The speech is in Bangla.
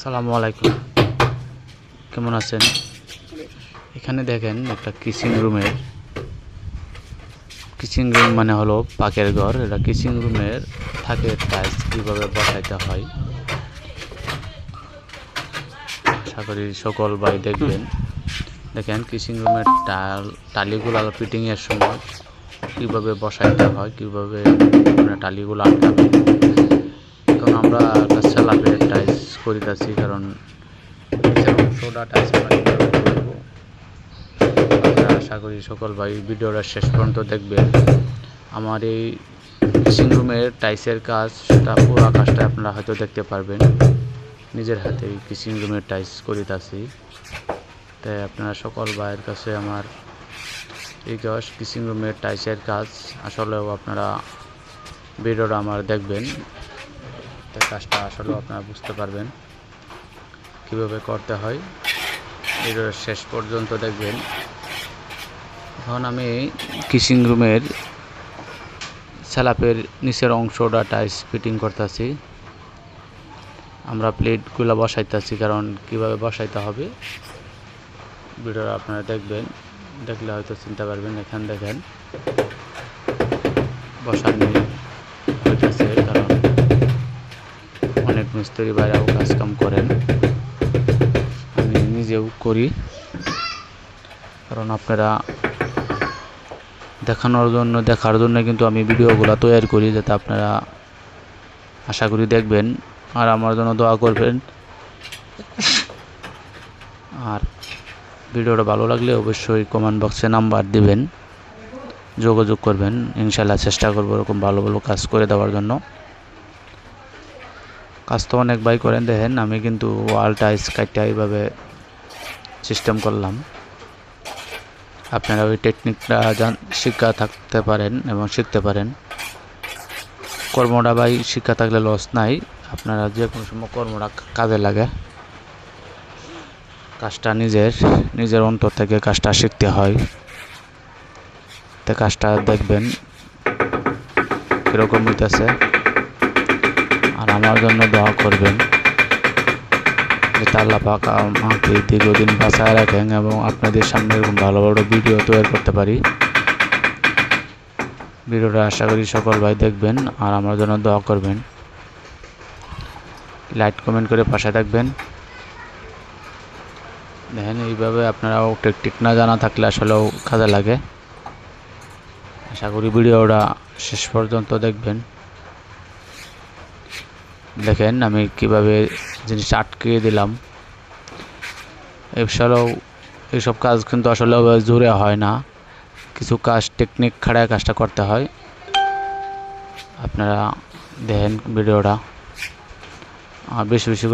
আসসালামু আলাইকুম, কেমন আছেন? এখানে দেখেন একটা কিচিং রুম মানে হলো পাকের ঘর। এটা কিচিং রুমের থাকের টাইলস কীভাবে বসাইতে হয় আশা করি সকল ভাই দেখবেন। দেখেন কিচিং রুমের টালিগুলো ফিটিংয়ের সময় কীভাবে বসাইতে হয়, কীভাবে টালিগুলো আটকাবে। এখন আমরা একটা স্ল্যাবের টাইলস করিতেছি, কারণ অংশটা টাইলস করবো। আশা করি সকল ভাই ভিডিওটা শেষ পর্যন্ত দেখবেন। আমার এই কিচিং রুমের টাইলসের কাজটা, পুরো কাজটা আপনারা হয়তো দেখতে পারবেন। নিজের হাতে কিচিং রুমের টাইলস করিতেছি, তাই আপনারা সকল ভাইয়ের কাছে আমার রিকোয়েস্ট, কিচিং রুমের টাইলসের কাজ আসলেও আপনারা ভিডিওটা আমার দেখবেন, তাই কাজটা আসলেও আপনারা বুঝতে পারবেন কীভাবে করতে হয়। ভিডিওর শেষ পর্যন্ত দেখবেন। এখন আমি কিচিং রুমের স্ল্যাবের নিচের অংশটা টাইলস ফিটিং করতেছি। আমরা প্লেটগুলো বসাইতেছি, কারণ কিভাবে বসাইতে হবে ভিডিওটা আপনারা দেখবেন, দেখলে হয়তো চিনতে পারবেন। এখান দেখেন বসানি হইতেছে, কারণ অনেক মিস্ত্রি বাইরেও কাজকাম করেন, আমি নিজেও করি। কারণ আপনারা দেখার জন্য কিন্তু আমি ভিডিওগুলো তৈরি করি, যাতে আপনারা আশা করি দেখবেন আর আমার জন্য দোয়া করবেন। আর ভিডিওটা ভালো লাগলে অবশ্যই কমেন্ট বক্সে নাম্বার দিবেন, যোগাযোগ করবেন। ইনশাল্লাহ চেষ্টা করবো এরকম ভালো ভালো কাজ করে দেওয়ার জন্য। কাজ তো অনেক ভাই করেন, দেখেন আমি কিন্তু ওয়াল টাইলস কাটটা এইভাবে সিস্টেম করলাম। আপনারা ওই টেকনিকটা শিক্ষা থাকতে পারেন এবং শিখতে পারেন। কর্মটা ভাই শিক্ষা থাকলে লস নাই, আপনারা যে কোনো সময় কর্মটা কাজে লাগে। কাজটা নিজের অন্তর থেকে কাজটা শিখতে হয়, তো কাজটা দেখবেন কীরকম হইতেছে। আর আমার জন্য দোয়া করবেন, যাতে আল্লাহ পাক আমাকে দীর্ঘদিন বাঁচায় রাখেন এবং আপনাদের সামনে এরকম ভালো ভালো ভিডিও তৈরি করতে পারি। ভিডিওটা আশা করি সকল ভাই দেখবেন আর আমার জন্য দোয়া করবেন। লাইক কমেন্ট করে পাশে থাকবেন। দেখেন এইভাবে আপনারাও টেকনিক না জানা থাকলে আসলেও কাজে লাগে। আশা করি ভিডিওটা শেষ পর্যন্ত দেখবেন। দেখেন আমি কিভাবে জিনিসটা আটকিয়ে দিলাম। এইসব কাজ কিন্তু আসলে জোরে হয় না, কিছু কাজ টেকনিক খাড়ায় কাজটা করতে হয়। আপনারা দেখেন ভিডিওটা আর বেশি বেশি